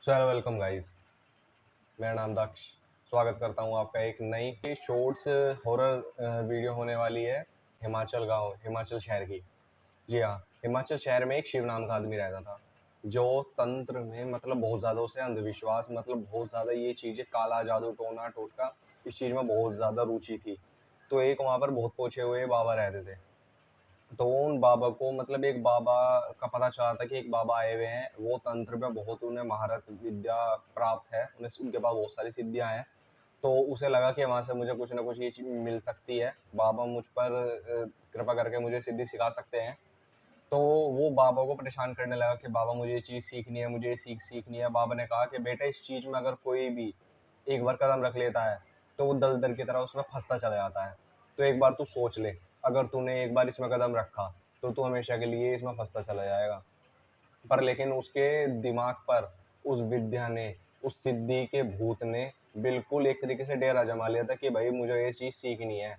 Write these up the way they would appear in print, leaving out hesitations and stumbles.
Welcome guys. मेरा नाम दक्ष। स्वागत करता हूँ आपका एक नई शॉर्ट्स हॉरर वीडियो होने वाली है। हिमाचल शहर की। जी हाँ, हिमाचल शहर में एक शिव नाम का आदमी रहता था, जो तंत्र में मतलब बहुत ज़्यादा उसे अंधविश्वास मतलब बहुत ज़्यादा ये चीज़ें काला जादू टोना टोटका इस चीज़ में बहुत ज़्यादा रुचि थी। तो एक वहाँ पर बहुत पूछे हुए बाबा रहते थे। तो उन बाबा को मतलब एक बाबा का पता चला था कि एक बाबा आए हुए हैं, वो तंत्र में बहुत उन्हें महारत विद्या प्राप्त है, उन्हें उनके पास बहुत सारी सिद्धियां हैं। तो उसे लगा कि वहाँ से मुझे कुछ ना कुछ ये चीज़ मिल सकती है, बाबा मुझ पर कृपा करके मुझे सिद्धि सिखा सकते हैं। तो वो बाबा को परेशान करने लगा कि बाबा मुझे ये चीज़ सीखनी है, मुझे ये सीखनी है। बाबा ने कहा कि बेटा इस चीज़ में अगर कोई भी एक बार कदम रख लेता है तो वो दलदल की तरह उसमें फंसता चला जाता है। तो एक बार तू सोच ले, अगर तूने एक बार इसमें कदम रखा तो तू हमेशा के लिए इसमें फंसता चला जाएगा। पर लेकिन उसके दिमाग पर उस विद्या ने, उस सिद्धि के भूत ने बिल्कुल एक तरीके से डेरा जमा लिया था कि भाई मुझे ये चीज़ सीखनी है।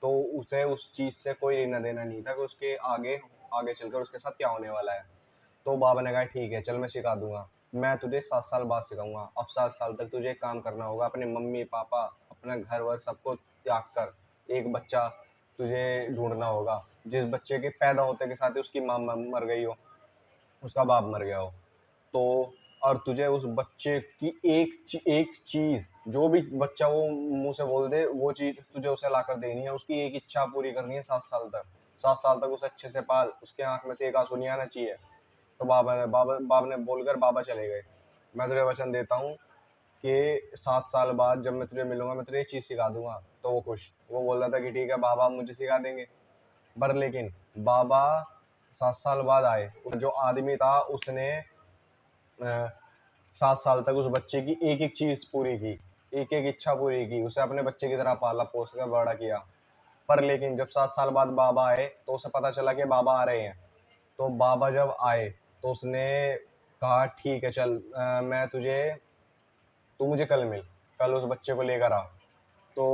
तो उसे उस चीज़ से कोई लेना देना नहीं था कि उसके आगे आगे चलकर उसके साथ क्या होने वाला है। तो बाबा ने कहा ठीक है चल मैं सिखा दूंगा, मैं तुझे 7 साल बाद सिखाऊंगा। अब 7 साल तक तुझे एक काम करना होगा, अपने मम्मी पापा अपना घर वर सबको त्याग कर एक बच्चा तुझे ढूंढना होगा, जिस बच्चे के पैदा होते के साथ ही उसकी माँ मर गई हो, उसका बाप मर गया हो। तो और तुझे उस बच्चे की एक चीज, जो भी बच्चा वो मुंह से बोल दे वो चीज तुझे उसे लाकर देनी है, उसकी एक इच्छा पूरी करनी है 7 साल तक। 7 साल तक उसे अच्छे से पाल, उसके आंख में से एक आंसू नहीं आना चाहिए। तो बाबा ने बोलकर बाबा चले गए। मैं तुझे वचन देता हूँ कि 7 साल बाद जब मैं तुझे मिलूंगा मैं तुझे एक चीज सिखा दूंगा। तो वो खुश, वो बोल रहा था कि ठीक है बाबा आप मुझे सिखा देंगे। पर लेकिन बाबा 7 साल बाद आए, जो आदमी था उसने 7 साल तक उस बच्चे की एक एक चीज पूरी की, एक एक इच्छा पूरी की, उसे अपने बच्चे की तरह पाला पोस कर बड़ा किया। पर लेकिन जब 7 साल बाद बाबा आए तो उसे पता चला कि बाबा आ रहे हैं। तो बाबा जब आए तो उसने कहा ठीक है चल, मैं तुझे, तू मुझे कल मिल, कल उस बच्चे को लेकर आ। तो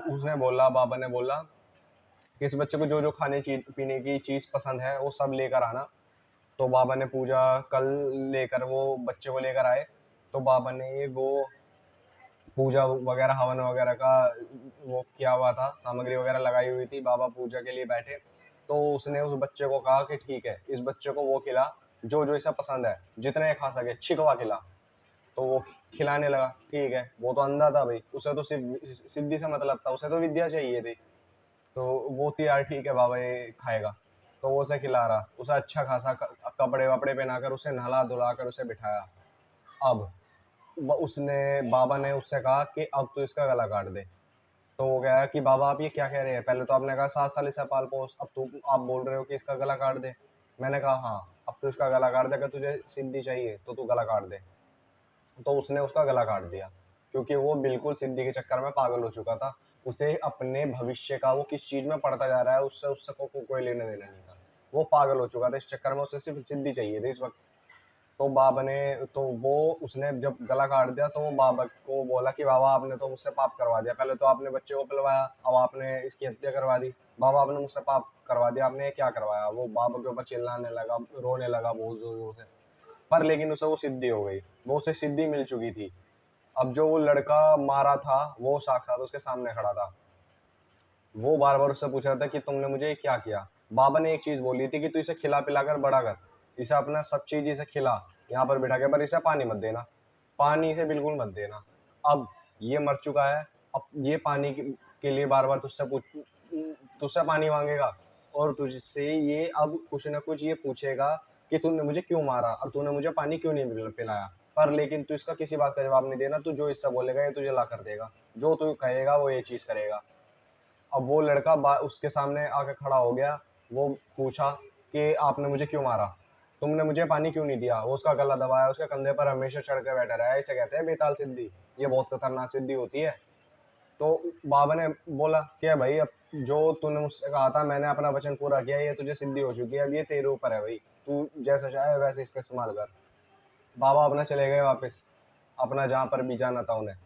उसने बोला, बाबा ने बोला कि इस बच्चे को जो जो खाने पीने की चीज पसंद है वो सब लेकर आना। तो बाबा ने पूजा कल लेकर वो बच्चे को लेकर आए। तो बाबा ने वो पूजा वगैरह हवन वगैरह का वो किया हुआ था, सामग्री वगैरह लगाई हुई थी, बाबा पूजा के लिए बैठे। तो उसने उस बच्चे को कहा कि ठीक है इस बच्चे को वो खिला जो जो इसे पसंद है, जितने खा सके छिकवा खिला। तो वो खिलाने लगा। ठीक है, वो तो अंधा था भाई, उसे तो सिर्फ सिद्धि से मतलब था, उसे तो विद्या चाहिए थी। तो वो तो यार ठीक है बाबा ये खाएगा। तो वो उसे खिला रहा, उसे अच्छा खासा कपड़े वपड़े पहनाकर उसे नहला धुला कर उसे बिठाया। अब उसने, बाबा ने उससे कहा कि अब तो इसका गला काट दे। तो वो कह कि बाबा आप ये क्या कह रहे हैं, पहले तो आपने कहा 7 साल इसे पाल पोस, अब तो आप बोल रहे हो कि इसका गला काट दे। मैंने कहा हाँ, अब तो इसका गला काट दे, अगर तुझे सिद्धि चाहिए तो तू गला काट दे। तो उसने उसका गला काट दिया, क्योंकि वो बिल्कुल सिद्धि के चक्कर में पागल हो चुका था। उसे अपने भविष्य का, वो किस चीज में पढ़ता जा रहा है उससे उससे कोई लेने देना नहीं था। वो पागल हो चुका था इस चक्कर में, उसे सिर्फ सिद्धि चाहिए थी इस वक्त। तो बाबा ने, तो वो उसने जब गला काट दिया तो वो बाबा को बोला कि बाबा आपने तो मुझसे पाप करवा दिया, पहले तो आपने बच्चे को पिलवाया, अब आपने इसकी हत्या करवा दी। बाबा आपने मुझसे पाप करवा दिया, आपने ये क्या करवाया। वो बाबा के ऊपर चिल्लाने लगा, रोने लगा बहुत जोर जोर से। पर लेकिन उसे वो सिद्धि हो गई, वो उसे सिद्धि मिल चुकी थी। अब जो वो लड़का मारा था वो साक्षात उसके सामने खड़ा था। वो बार बार उससे पूछ रहा था कि तुमने मुझे क्या किया। बाबा ने एक चीज बोली थी कि तू इसे खिला पिला कर बड़ा कर, इसे अपना सब चीज इसे खिला, यहाँ पर बिठा के, पर इसे पानी मत देना, पानी इसे बिल्कुल मत देना। अब ये मर चुका है, अब ये पानी के लिए बार बार तुझसे पानी मांगेगा, और तुझसे ये अब कुछ ना कुछ ये पूछेगा कि तूने मुझे क्यों मारा और तूने मुझे पानी क्यों नहीं पिलाया। पर लेकिन तू इसका किसी बात का जवाब नहीं देना, तू जो इससे बोलेगा ये तुझे ला कर देगा, जो तू कहेगा वो ये चीज करेगा। अब वो लड़का उसके सामने आके खड़ा हो गया। वो पूछा कि आपने मुझे क्यों मारा, तुमने मुझे पानी क्यों नहीं दिया। वो उसका गला दबाया, उसके कंधे पर हमेशा चढ़ के बैठा रहा। इसे कहते हैं बेताल सिद्धि, ये बहुत खतरनाक सिद्धि होती है। तो बाबा ने बोला कि भाई अब जो तूने मुझसे कहा था मैंने अपना वचन पूरा किया, ये तुझे सिद्धि हो चुकी है, अब ये तेरे ऊपर है भाई, तू जैसा चाहे वैसे इसका इस्तेमाल कर। बाबा अपने चले गए वापस, अपना जहाँ पर भी जाना था उन्हें।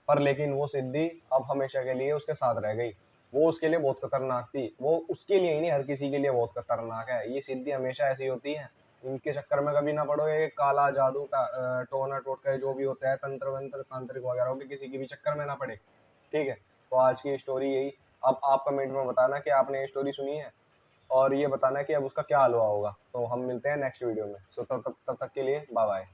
पर लेकिन वो सिद्धि अब हमेशा के लिए उसके साथ रह गई। वो उसके लिए बहुत खतरनाक थी, वो उसके लिए ही नहीं हर किसी के लिए बहुत खतरनाक है। ये सिद्धि हमेशा ऐसी होती है, इनके चक्कर में कभी ना पड़ो, ये काला जादू का टोना टोटका जो भी होता है, तंत्र वंत्र तांत्रिक वगैरह के किसी की भी चक्कर में ना पड़े। ठीक है, तो आज की स्टोरी यही। अब आप कमेंट में बताना कि आपने ये स्टोरी सुनी है, और ये बताना कि अब उसका क्या हल हुआ होगा। तो हम मिलते हैं नेक्स्ट वीडियो में। सो तब तक के लिए बाय बाय।